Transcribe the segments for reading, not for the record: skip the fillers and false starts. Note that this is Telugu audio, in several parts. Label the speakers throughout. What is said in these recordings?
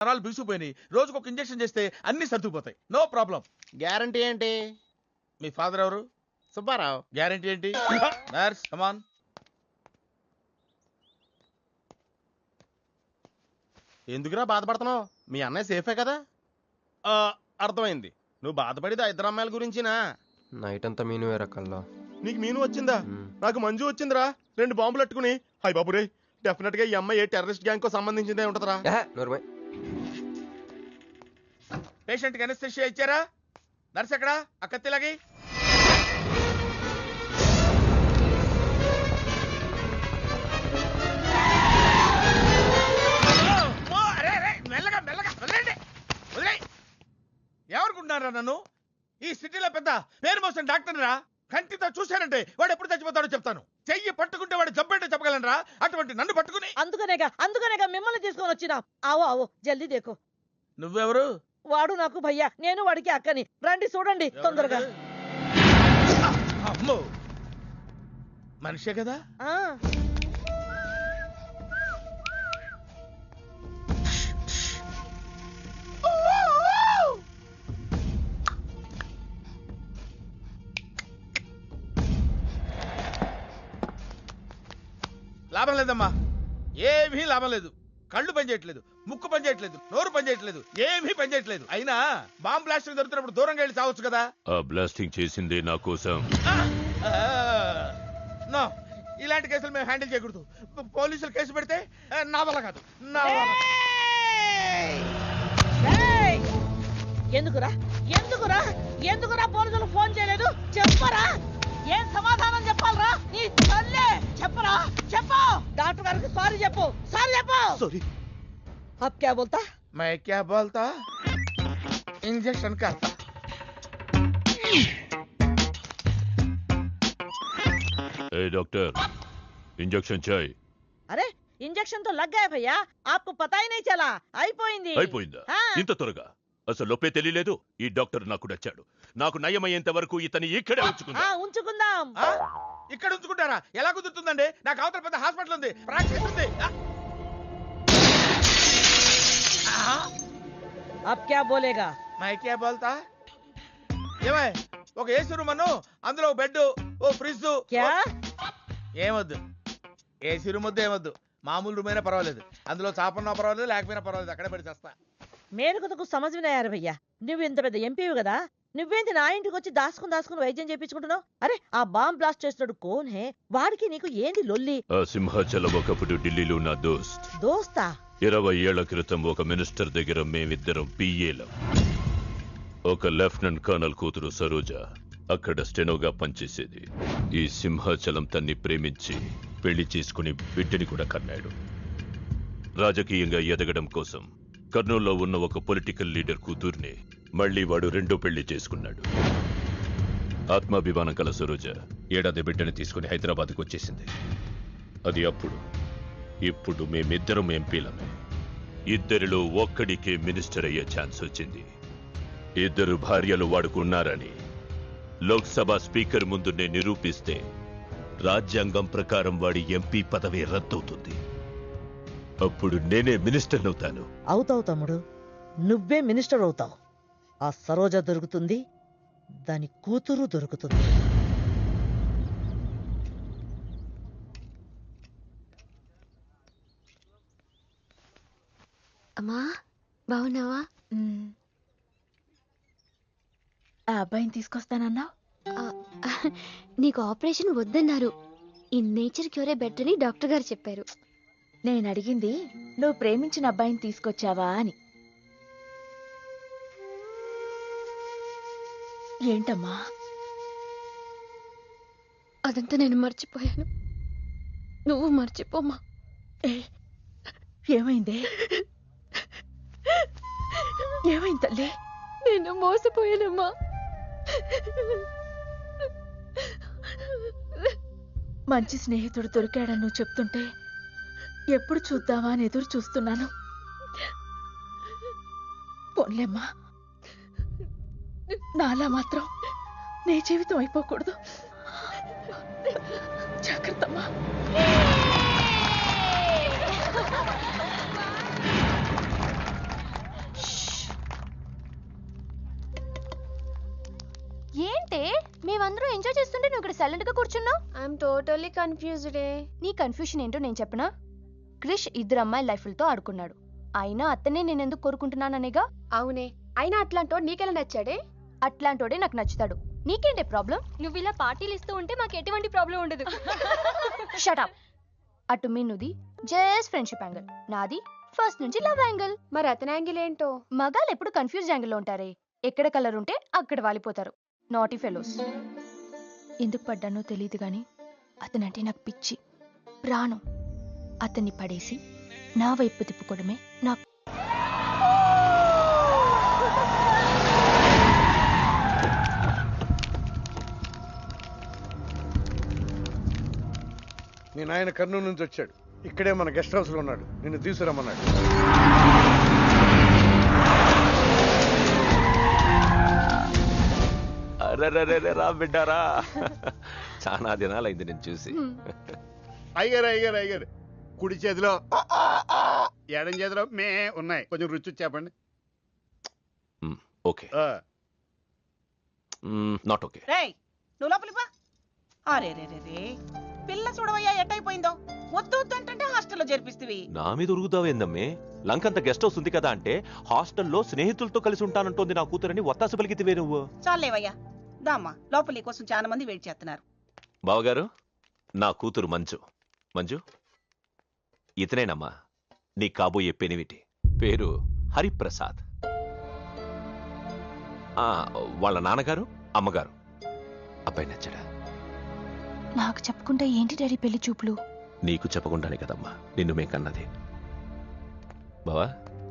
Speaker 1: నరాలు బిగుసిపోయినాయి. రోజుకు ఒక ఇంజెక్షన్ చేస్తే అన్ని సర్దుకుపోతాయి. No problem.
Speaker 2: గ్యారంటీ ఏంటి?
Speaker 1: మీ ఫాదర్ ఎవరు?
Speaker 2: సుబ్బారావు.
Speaker 1: గ్యారంటీ ఏంటి? నర్స్ కమాన్.
Speaker 2: ఎందుకురా బాధపడుతున్నావు? మీ అన్నయ్య సేఫే కదా? అర్థమైంది. నువ్వు బాధపడేది ఆ ఇద్దరు అమ్మాయిల గురించినా?
Speaker 3: నైట్ అంతా మీను వేరే కల్లా.
Speaker 2: నీకు మీను వచ్చిందా? నాకు మంజు వచ్చిందిరా. 2 బాంబులు అట్టుకుని. హాయ్ బాబురే, డెఫినెట్ గా ఈ అమ్మాయి ఏ టెర్రరిస్ట్ గ్యాంగ్ కో సంబంధించిందే ఉంటదరా.
Speaker 1: పేషెంట్ కి అనస్థిషియా ఇచ్చారా? నర్స్ ఎక్కడా? ఆ కత్తిలాగి. ఏమనుకుంటున్నారా నన్ను? ఈ సిటీలో పెద్ద పేరు మోసిన డాక్టర్ రా. కంటితో చూశానంటే వాడు ఎప్పుడు చచ్చిపోతాడో చెప్తాను. చెయ్యి పట్టుకుంటే వాడు జబ్బేంటో చెప్పగలనరా? అటువంటి నన్ను పట్టుకుని.
Speaker 4: అందుకనేగా మిమ్మల్ని తీసుకొని వచ్చినా. ఆవో ఆవో జల్దీ దేకో.
Speaker 1: నువ్వెవరు?
Speaker 4: వాడు నాకు భయ్యా, నేను వాడికి అక్కని. రండి చూడండి తొందరగా.
Speaker 1: అమ్మో, మనిషే కదా? లాభం లేదమ్మా, ఏమీ లాభం లేదు. కళ్ళు పనిచేయట్లేదు, ముక్కు పనిచేయట్లేదు, నోరు పనిచేయట్లేదు, ఏమీ పనిచేయట్లేదు. అయినా బాంబ్ బ్లాస్టింగ్ దొరుకుతున్నప్పుడు దూరంగా వెళ్ళి చావచ్చు కదా.
Speaker 5: ఆ బ్లాస్టింగ్ చేసిందే నా కోసం.
Speaker 1: నో, ఇలాంటి కేసులు మేము హ్యాండిల్ చేయకూడదు. పోలీసులు కేసు పెడితే నా వల్ల కాదు, నా వల్ల.
Speaker 4: ఎందుకురా ఎందుకురా ఎందుకురా పోలీసులు ఫోన్ చేయలేదు? చెప్పరా, ఏం సమాధానం చెప్పాలరా? నీ తల్లే చెప్పరా, చెప్పు. డాక్టర్ గారికి సారీ చెప్పు, సారీ చెప్పు.
Speaker 2: సారీ.
Speaker 4: अब क्या बोलता?
Speaker 1: मैं क्या बोलता? इंजेक्शन करता.
Speaker 5: ए डॉक्टर, इंजेक्शन चाहिए.
Speaker 4: अरे इंजेक्शन तो लग गया भैया, आपको पता ही नहीं चला. అయిపోయింది.
Speaker 5: అయిపోయిందా? ఇంత త్వరగా? అసలు లోపే తెలియలేదు. ఈ డాక్టర్ నాకు నచ్చాడు. నాకు నయమయ్యేంత వరకు ఇతని ఇక్కడే
Speaker 4: ఉంచుకుందాం.
Speaker 1: ఇక్కడ ఉంచుకుంటారా? ఎలా కుదురుతుందండి? నాకు అవతల పెద్ద హాస్పిటల్ ఉంది, ప్రాక్టీస్ ఉంది.
Speaker 4: अब क्या बोलेगा?
Speaker 1: मैं क्या बोलता? ఏమై, ఒక ఏసీ రూమ్ అను, అందులో ఒక బెడ్, ఓ ఫ్రిడ్జ్.
Speaker 4: क्या?
Speaker 1: ఏమొద్దు, ఏసీ రూమ్ వద్దు, ఏమొద్దు. మామూలు రూమ్ అయినా పర్వాలేదు, అందులో చాపన్నా పర్వాలేదు, లేకపోయినా పర్వాలేదు, అక్కడే పెట్టి చేస్తా.
Speaker 4: మేలుకు సమజ్ వినాయారు భయ్యా. నువ్వు ఇంత పెద్ద ఎంపీవి కదా, నువ్వేంటి నా ఇంటికి వచ్చి దాసుకుని వైద్యం చేయించుకుంటున్నావు? అరే ఆ బాంబ్ బ్లాస్ట్ చేస్తున్నాడు కోన్ హే, వాడికి నీకు ఏంది లొల్లి?
Speaker 5: ఆ సింహాచలం ఒకప్పుడు ఢిల్లీలో నా
Speaker 4: దోస్తా.
Speaker 5: 20 ఏళ్ల క్రితం ఒక మినిస్టర్ దగ్గర మేమిద్దరం పిఏలం. ఒక లెఫ్టినెంట్ కర్నల్ కూతురు సరోజ అక్కడ స్టెనోగా పనిచేసేది. ఈ సింహాచలం తన్ని ప్రేమించి పెళ్లి చేసుకుని బిడ్డని కూడా కన్నాడు. రాజకీయంగా ఎదగడం కోసం కర్నూల్లో ఉన్న ఒక పొలిటికల్ లీడర్ కూతుర్ని మళ్లీ వాడు రెండో పెళ్లి చేసుకున్నాడు. ఆత్మాభిమానం కల సరోజ ఏడాది బిడ్డని తీసుకుని హైదరాబాద్కు వచ్చేసింది. అది అప్పుడు. ఇప్పుడు మేమిద్దరం ఎంపీలమే. ఇద్దరిలో ఒక్కడికే మినిస్టర్ అయ్యే ఛాన్స్ వచ్చింది. 2 భార్యలు వాడుకున్నారని లోక్సభ స్పీకర్ ముందు నేను నిరూపిస్తే రాజ్యాంగం ప్రకారం వాడి ఎంపీ పదవి రద్దవుతుంది. అప్పుడు నేనే మినిస్టర్ అవుతాను.
Speaker 4: అవుతావు తమ్ముడు, నువ్వే మినిస్టర్ అవుతావు. ఆ సరోజ దొరుకుతుంది, దాని కూతురు దొరుకుతుంది.
Speaker 6: అమ్మా బాగున్నావా?
Speaker 7: ఆ అబ్బాయిని తీసుకొస్తానన్నావు.
Speaker 6: నీకు ఆపరేషన్ వద్దన్నారు. ఈ నేచర్ క్యూరే బెటర్ అని డాక్టర్ గారు చెప్పారు.
Speaker 7: నేను అడిగింది నువ్వు ప్రేమించిన అబ్బాయిని తీసుకొచ్చావా అని. ఏంటమ్మా?
Speaker 6: అదంతా నేను మర్చిపోయాను, నువ్వు మర్చిపోమ్మా.
Speaker 7: ఏమైందే? ఏమైంది తల్లి?
Speaker 6: నేను మోసపోయానమ్మా.
Speaker 7: మంచి స్నేహితుడు దొరికాడని నువ్వు చెప్తుంటే ఎప్పుడు చూద్దామా అని ఎదురు చూస్తున్నాను. పోన్లేమ్మా, నాలా మాత్రం నీ జీవితం అయిపోకూడదు. జాగ్రత్తమ్మా.
Speaker 6: ఏంటే మేమందరం ఎంజాయ్ చేస్తుంటే నువ్వు ఇక్కడ సైలెంట్ గా కూర్చున్నావు?
Speaker 8: I'm totally confused.
Speaker 6: నీ కన్ఫ్యూషన్ ఏంటో నేను చెప్పనా? క్రిష్ ఇద్దరు అమ్మాయి లైఫ్లతో ఆడుకున్నాడు. అయినా అతనే నేనెందుకు కోరుకుంటున్నాననేగా.
Speaker 8: అవునే, అయినా అట్లాంటోడు నీకెలా నచ్చాడే?
Speaker 6: అట్లాంటోడే నాకు నచ్చుతాడు. నీకేంటే ప్రాబ్లం?
Speaker 8: నువ్వు ఇలా పార్టీలు ఇస్తూ ఉంటే మాకు ఎటువంటి ప్రాబ్లం ఉండదు.
Speaker 6: షటప్. అటు మీనుది జస్ట్ ఫ్రెండ్షిప్ యాంగిల్, నాది ఫస్ట్ నుంచి లవ్ యాంగిల్.
Speaker 8: మరి అతని యాంగిల్ ఏంటో?
Speaker 6: మగాళ్ళు ఎప్పుడు కన్ఫ్యూజ్ యాంగిల్లో ఉంటారే. ఎక్కడ కలర్ ఉంటే అక్కడ వాలిపోతారు. Naughty fellows. ఎందుకు పడ్డానో తెలియదు గాని అతనంటే నాకు పిచ్చి, ప్రాణం. అతన్ని పడేసి నా వైపు తిప్పుకోవడమే నాకు.
Speaker 9: మీ నాయన కర్నూలు నుంచి వచ్చాడు. ఇక్కడే మన గెస్ట్ హౌస్ లో ఉన్నాడు. నిన్ను తీసుకురమ్మన్నాడు.
Speaker 5: రా బిడ్డారా, చాలా దినాలైంది నేను చూసి.
Speaker 9: అయ్యారు కుడి చేతిలో ఎడం చేతిలో మే ఉన్నాయి. కొంచెం రుచి చెప్పండి.
Speaker 5: Okay, not okay.
Speaker 4: రేయ్ నువ్వు లోపలిపా. అరే రే రే రే, పిల్ల చూడవయ్యా ఎట్టయిపోయిందో. వద్దు వద్దు అంటే హాస్టల్లో చేర్పిస్తేవి.
Speaker 5: నా మీద ఉరుగుతావేందమ్మే? లంకంత గెస్ట్ హౌస్ ఉంది కదా అంటే హాస్టల్లో స్నేహితులతో కలిసి ఉంటానంటోంది నా కూతురని ఒత్తాసు పలికితివే నువ్వు.
Speaker 4: చాలేవయ్యా, దామ్మా లోపల నీ కోసం చాలా మంది వెయిట్ చేస్తున్నారు.
Speaker 5: బావగారు, నా కూతురు మంజు. మంజు, ఇతనేనమ్మా నీ కాబోయే పెనివిటి. పేరు హరిప్రసాద్. వాళ్ళ నాన్నగారు అమ్మగారు. అబ్బాయి నచ్చడా?
Speaker 6: నాకు చెప్పకుండా ఏంటి డాడీ పెళ్లి చూపులు?
Speaker 5: నీకు చెప్పకుండానే కదమ్మా నిన్ను మేం కన్నది. బావా,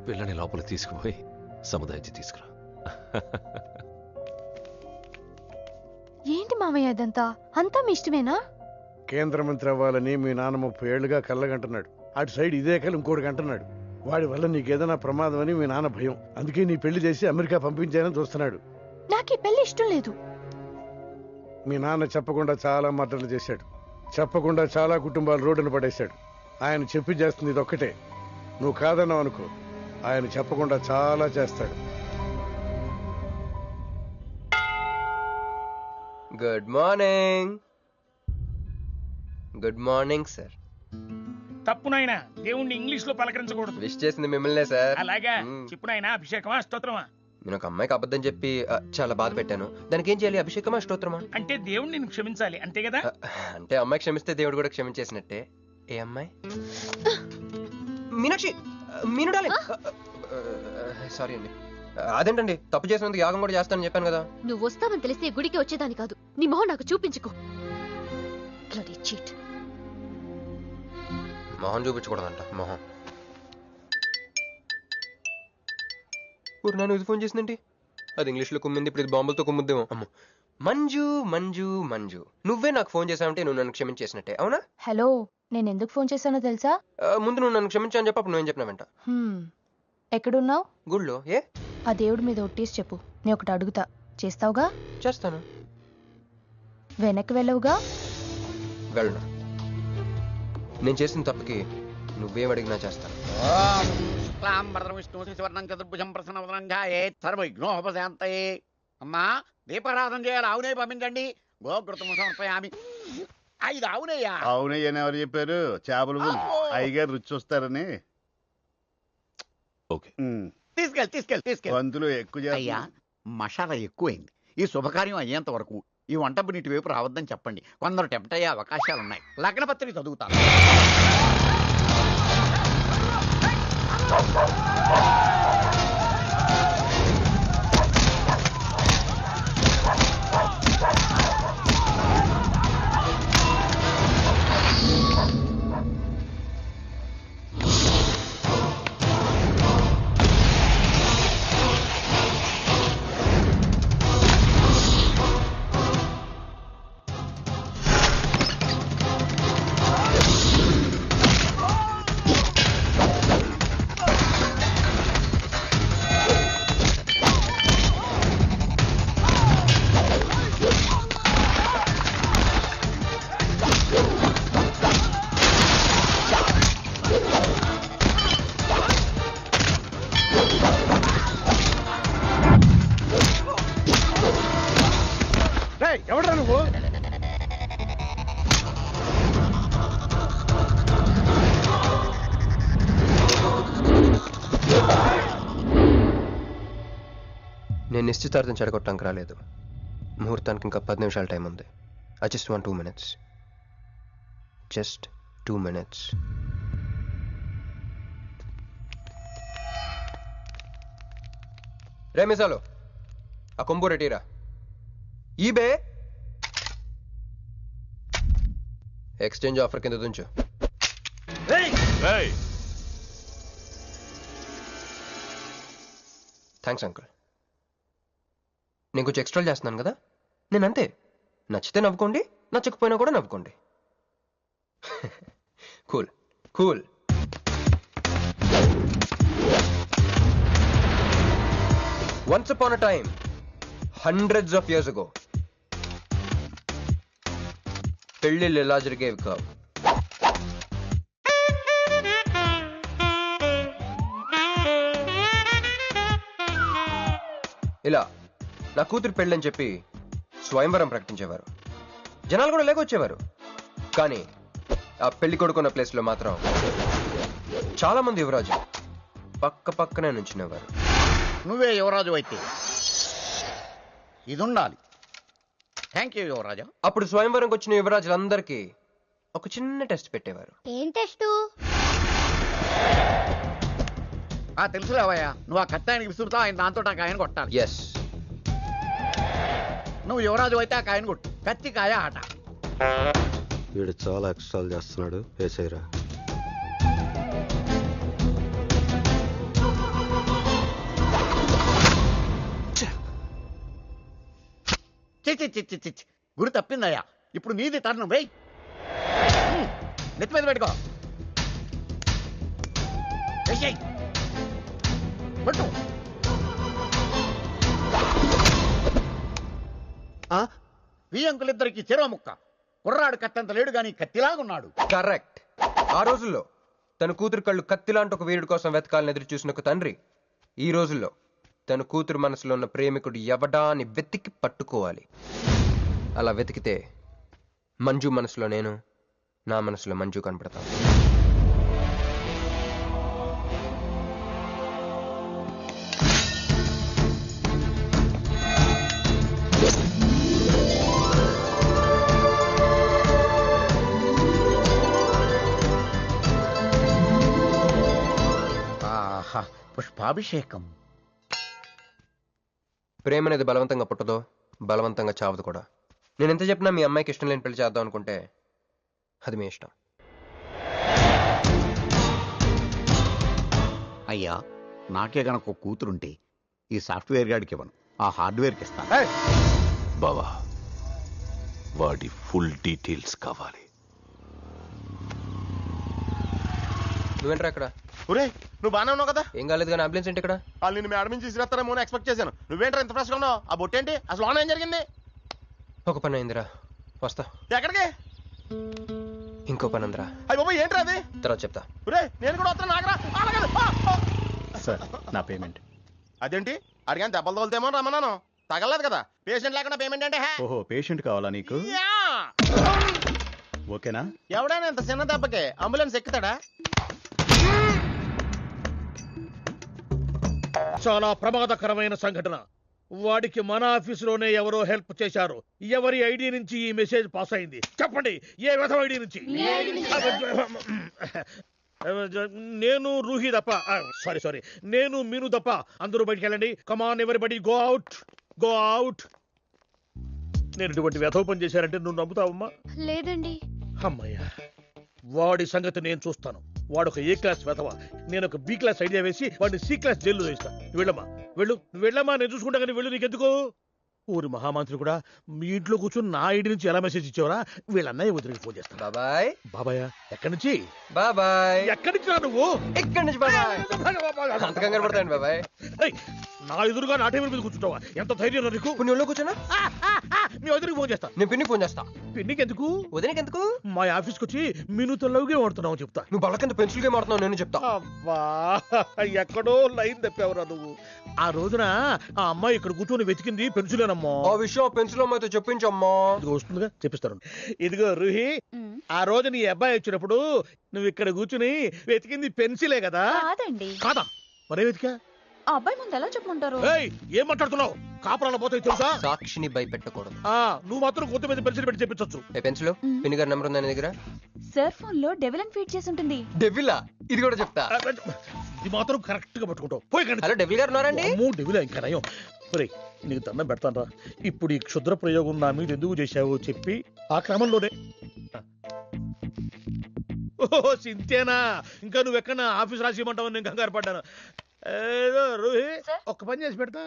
Speaker 5: పిల్లని లోపల తీసుకుపోయి సముదాయించి తీసుకురా.
Speaker 6: ఏంటి మామయ్య ఇదంతా? అంతా మీ ఇష్టమేనా?
Speaker 9: కేంద్ర మంత్రి అవ్వాలని మీ నాన్న 30 ఏళ్లుగా కళ్ళగంటున్నాడు. అటు సైడ్ ఇదే కళ్ళు ఇంకోటి అంటున్నాడు. వాడి వల్ల నీకేదైనా ప్రమాదం అని మీ నాన్న భయం. అందుకే నీ పెళ్లి చేసి అమెరికా పంపించాలని చూస్తున్నాడు.
Speaker 6: నాకు ఈ పెళ్లి ఇష్టం లేదు.
Speaker 9: మీ నాన్న చెప్పకుండా చాలా మర్డర్లు చేశాడు. చెప్పకుండా చాలా కుటుంబాలు రోడ్డును పడేశాడు. ఆయన చెప్పి చేస్తుంది ఇది ఒక్కటే. నువ్వు కాదన్నావు అనుకో, ఆయన చెప్పకుండా చాలా చేస్తాడు.
Speaker 3: Good morning. Good morning sir.
Speaker 10: తప్పు నాయనా, దేవుణ్ణి ఇంగ్లీష్ లో పలకరించకూడదు.
Speaker 3: విష్ చేసింది మిమ్మల్నే సార్.
Speaker 10: అలాగా చెప్పు నాయనా. అభిషేకమా స్తోత్రమా?
Speaker 3: నేను ఒక అమ్మాయికి అబద్ధం చెప్పి చాలా బాధ పెట్టాను. దానికి ఏం చేయాలి? అభిషేకమా స్తోత్రమా?
Speaker 10: అంటే దేవుణ్ణి నిన్ను క్షమించాలి అంతే కదా?
Speaker 3: అంటే అమ్మాయి క్షమిస్తే దేవుడు కూడా క్షమించేసినట్టే. ఏ అమ్మాయి? మీనాక్షి, మీనుడాలి. సారీ అండి. అదేంటండి, తప్పు చేసినందుకు యాగం కూడా చేస్తానని చెప్పాను కదా.
Speaker 6: నువ్వు వస్తావని తెలిస్తే గుడికి వచ్చేదాని కాదు. నీ మొహం నాకు చూపించుకో.
Speaker 3: మొహం చూపించకూడదంట. మొహం నన్ను ఇది ఫోన్ చేసిందేంటి? అది ఇంగ్లీష్లో కుమ్మింది, ఇప్పుడు ఇది బాంబులతో కుమ్ముద్దేమో. అమ్మో. మంజు మంజు మంజు, నువ్వే నాకు ఫోన్ చేసావంటే నువ్వు నన్ను క్షమించేసినట్టే, అవునా?
Speaker 6: హలో, నేను ఎందుకు ఫోన్ చేశానో తెలుసా?
Speaker 3: ముందు నువ్వు నన్ను క్షమించా అని చెప్పి అప్పుడు నువ్వేం చెప్పినావంట?
Speaker 6: ఎక్కడున్నావు?
Speaker 3: గుళ్ళో. ఏ?
Speaker 6: ఆ దేవుడి మీద ఒట్టేసి చెప్పు. నేను ఒకటి అడుగుతా, చేస్తావుగా?
Speaker 3: చేస్తాను.
Speaker 6: వెనక్కి వెళ్ళవుగా?
Speaker 3: వెళ్ళను. నేను చేసిన తప్పుకి నువ్వేం అడిగినా చేస్తాను.
Speaker 11: అమ్మా, దీపారాధన చేయాలి. ఆవునే పంపించండి. గోకృతము సమర్పయామి. 5 ఆవునయ్యా.
Speaker 9: అవునయ్యని ఎవరు చెప్పారు? చేపలు అయ్యగారు రుచి చూస్తారని.
Speaker 5: ఓకే,
Speaker 11: తీసుకెళ్ళి
Speaker 9: వంతులు ఎక్కువ.
Speaker 11: అయ్యా, మసాలా ఎక్కువైంది. ఈ శుభకార్యం అయ్యేంత వరకు ఈ వంట నీటి వైపు రావద్దని చెప్పండి. కొందరు టెంప్ట్ అయ్యే అవకాశాలున్నాయి. లగ్నపత్రిక చదువుతాను.
Speaker 3: నేను నిశ్చితార్థం చెడగొట్టడానికి రాలేదు. ముహూర్తానికి ఇంకా 10 నిమిషాల టైం ఉంది. I just want 2 minutes. Just 2 minutes. రే మిసాలు, ఆ కొంబు రెటీరా. ఈబే ఎక్స్చేంజ్ ఆఫర్ కింద దుంచు. Thanks uncle. నేను కొంచెం ఎక్స్ట్రా చేస్తున్నాను కదా, నేను అంతే. నచ్చితే నవ్వుకోండి, నచ్చకపోయినా కూడా నవ్వుకోండి. Cool cool. Once upon a time, hundreds of years ago, పెళ్ళిళ్ళు ఎలా జరిగేవి కావు. ఇలా నా కూతురు పెళ్ళని చెప్పి స్వయంవరం ప్రకటించేవారు. జనాలు కూడా లేకొచ్చేవారు. కానీ ఆ పెళ్లి కొడుకున్న ప్లేస్లో మాత్రం చాలా మంది యువరాజు పక్క పక్కనే నుంచునేవారు.
Speaker 11: నువ్వే యువరాజు అయితే ఇది ఉండాలి. థ్యాంక్ యూ యువరాజా.
Speaker 3: అప్పుడు స్వయంవరంకి వచ్చిన యువరాజులందరికీ ఒక చిన్న టెస్ట్ పెట్టేవారు.
Speaker 8: ఏం టెస్ట్?
Speaker 11: తెలుసులేవయ్యా, నువ్వు ఆ కత్తాయనికి విసురుతావు, ఆయన దాంతో ఆ కాయను కొట్టాలి.
Speaker 3: ఎస్.
Speaker 11: నువ్వు యువరాజు అయితే ఆ కాయను కొట్టు. కత్తి కాయ ఆట.
Speaker 12: వీడు చాలా ఎక్స్ట్రాలు చేస్తున్నాడు. వేసేయరా.
Speaker 11: చిచ్చి గురి తప్పిందయ్యా. ఇప్పుడు నీది టర్న్. వెయ్, నెత్తి మీద పెట్టుకో. కొట్టు. ఈ అంకులిద్దరికి చెరవ ముక్క. కుర్రాడు కత్తంత లేడు గాని కత్తిలాగున్నాడు.
Speaker 3: కరెక్ట్. ఆ రోజుల్లో తన కూతురు కళ్ళు కత్తిలాంటి ఒక వీరుడి కోసం వెతకాలని ఎదురు చూసిన ఒక తండ్రి ఈ రోజుల్లో తన కూతురు మనసులో ఉన్న ప్రేమికుడు ఎవడా అని వెతికి పట్టుకోవాలి. అలా వెతికితే మంజు మనసులో నేను, నా మనసులో మంజు కనపడతాను.
Speaker 11: పుష్పాభిషేకం.
Speaker 3: ప్రేమ అనేది బలవంతంగా పుట్టదో, బలవంతంగా చావదు కూడా. నేను ఎంత చెప్పినా మీ అమ్మాయికి ఇష్టం లేని పెళ్లి చేద్దాం అనుకుంటే అది మీ ఇష్టం.
Speaker 11: అయ్యా, నాకే గనక ఒక కూతురుంటే ఈ సాఫ్ట్వేర్ గాడికి ఇవ్వను, ఆ హార్డ్వేర్కి ఇస్తాను.
Speaker 5: బావా, వాడి ఫుల్ డీటెయిల్స్ కావాలి.
Speaker 3: నువ్వేంట్రా అక్కడ?
Speaker 2: ఒరే, నువ్వు బాగానే ఉన్నావు కదా?
Speaker 3: ఏం కాలేదు కానీ అంబులెన్స్ ఏంటి ఇక్కడ?
Speaker 2: వాళ్ళు నిన్ను మేడం నుంచి తీసుకురాస్తారేమో అని ఎక్స్పెక్ట్ చేశాను. నువ్వేంట్రా ఇంత ఫ్రెష్గా ఉన్నావు? ఆ బొట్టేంటి? అసలు లోన ఏం జరిగింది?
Speaker 3: ఒక పని అయిందిరా, వస్తా.
Speaker 2: ఎక్కడికి?
Speaker 3: ఇంకో పని ఉందిరా.
Speaker 2: అయ్యి బాబు, ఏంట్రా అది?
Speaker 3: తర్వాత చెప్తా.
Speaker 2: ఒరే, నేను కూడా వస్తాను. నాగరా
Speaker 13: సార్, నా పేమెంట్.
Speaker 2: అదేంటి? అడిగాను దెబ్బలు తోలుతేమో రమ్మన్నాను. తగలలేదు కదా. పేషెంట్ లేకుండా పేమెంట్ అంటే?
Speaker 13: ఓహో, పేషెంట్ కావాలా నీకు? ఓకేనా?
Speaker 2: ఎవడైనా ఇంత చిన్న దెబ్బకే అంబులెన్స్ ఎక్కుతాడా?
Speaker 10: చాలా ప్రమాదకరమైన సంఘటన. వాడికి మన ఆఫీసులోనే ఎవరో హెల్ప్ చేశారు. ఎవరి ఐడి నుంచి ఈ మెసేజ్ పాస్ అయింది? చెప్పండి, ఏ విధం ఐడి నుంచి? నేను రూహి తప్ప, సారీ, నేను మీను తప్ప అందరూ బయటికి వెళ్ళండి. Come on everybody, go out, go out. నేను ఇటువంటి వ్యధవ పని చేశానంటే నువ్వు నమ్ముతావమ్మా?
Speaker 8: లేదండి.
Speaker 10: అమ్మయ్యా, వాడి సంగతి నేను చూస్తాను. వాడు ఒక ఏ క్లాస్ వెధవ, నేను ఒక బి క్లాస్ ఐడియా వేసి వాడిని సి క్లాస్ జైల్లో వేస్తా. వెళ్ళమ్మా, వెళ్ళమ్మా, నేను చూసుకుంటా. కానీ వెళ్ళు, నీకెందుకు? ఊరి మహామంత్రి కూడా మీ ఇంట్లో కూర్చొని నా ఐడి నుంచి ఎలా మెసేజ్ ఇచ్చావరా? వీళ్ళన్నయ్య వదిలికి ఫోన్ చేస్తాను.
Speaker 3: బాబాయ్.
Speaker 10: బాబాయ్ ఎక్కడి నుంచి?
Speaker 3: బాబాయ్
Speaker 10: ఎక్కడి నుంచి రా నువ్వు?
Speaker 3: ఎక్కడి నుంచి బాబాయ్? అంత కంగారు పడతాయండి బాబాయ్.
Speaker 10: నా ఎదురుగా నా టేబుల్ మీద కూర్చుంటావా? ఎంత ధైర్యం నీకు?
Speaker 3: నువ్వు ఒళ్ళో కూర్చున్నా?
Speaker 10: మీ వదిలికి ఫోన్ చేస్తా.
Speaker 3: నేను పిన్నికి ఫోన్ చేస్తా.
Speaker 10: పిన్నికి ఎందుకు?
Speaker 3: వదిలికి ఎందుకు?
Speaker 10: మా ఆఫీస్కి వచ్చి మీనుతో లవ్ గేమ్ ఆడుతున్నావు చెప్తా.
Speaker 3: నువ్వు బల్ల కింద పెన్సిల్ గేమ్ ఆడుతున్నావు నేను చెప్తా.
Speaker 10: అబ్బా, ఎక్కడో లైన్ తప్పావురా నువ్వు. ఆ రోజున ఆ అమ్మాయి ఇక్కడ కూర్చొని వెతికింది పెన్సిలేనమ్మా.
Speaker 3: ఆ విషయం పెన్సిల్ అమ్మాయితో చెప్పించమ్మా.
Speaker 10: ఇది వస్తుందిగా, చెప్పిస్తాను. ఇదిగో రూహి, ఆ రోజు నీ అబ్బాయి వచ్చినప్పుడు నువ్వు ఇక్కడ కూర్చుని వెతికింది పెన్సిలే కదా?
Speaker 6: కాదండి.
Speaker 10: కాదా? మరే వెతికా?
Speaker 7: ఆ అబ్బాయి ముందు ఎలా చెప్పమంటారు?
Speaker 10: ఏయ్, ఏం మాట్లాడుతున్నావు? కాపురాల పోతాయి తెలుసా?
Speaker 3: సాక్షిని భయపెట్టకూడదు.
Speaker 10: నువ్వు మాత్రం కొత్త మీద పెన్సిల్ పెట్టి చెప్పించొచ్చు.
Speaker 3: పెన్సిల్ పినిగర్ నెంబర్ ఉందా నీ దగ్గర?
Speaker 7: సార్ ఫోన్ లో డెవిల్ అని ఫీడ్ చేసి ఉంటుంది.
Speaker 3: డెవిలా? ఇది కూడా చెప్తా.
Speaker 10: ఇది మాత్రం కరెక్ట్ గా పట్టుకుంటావు. పోయి కండి.
Speaker 3: హలో, డెవిల్ గారు ఉన్నారండి?
Speaker 10: డెవిల్ ఇంకా నయం. ఒరేయ్, నీకు దండం పెడతాను రా. ఇప్పుడు ఈ క్షుద్ర ప్రయోగం నా మీద ఎందుకు చేశావో చెప్పి ఆ క్రమంలోనే. ఓహో, సింతేనా? ఇంకా నువ్వు ఎక్కడ ఆఫీస్ రాసి ఇవ్వమంటావు? నేను కంగారు పడ్డాను. ఏదో రూహి, ఒక్క పని చేసి పెడతా.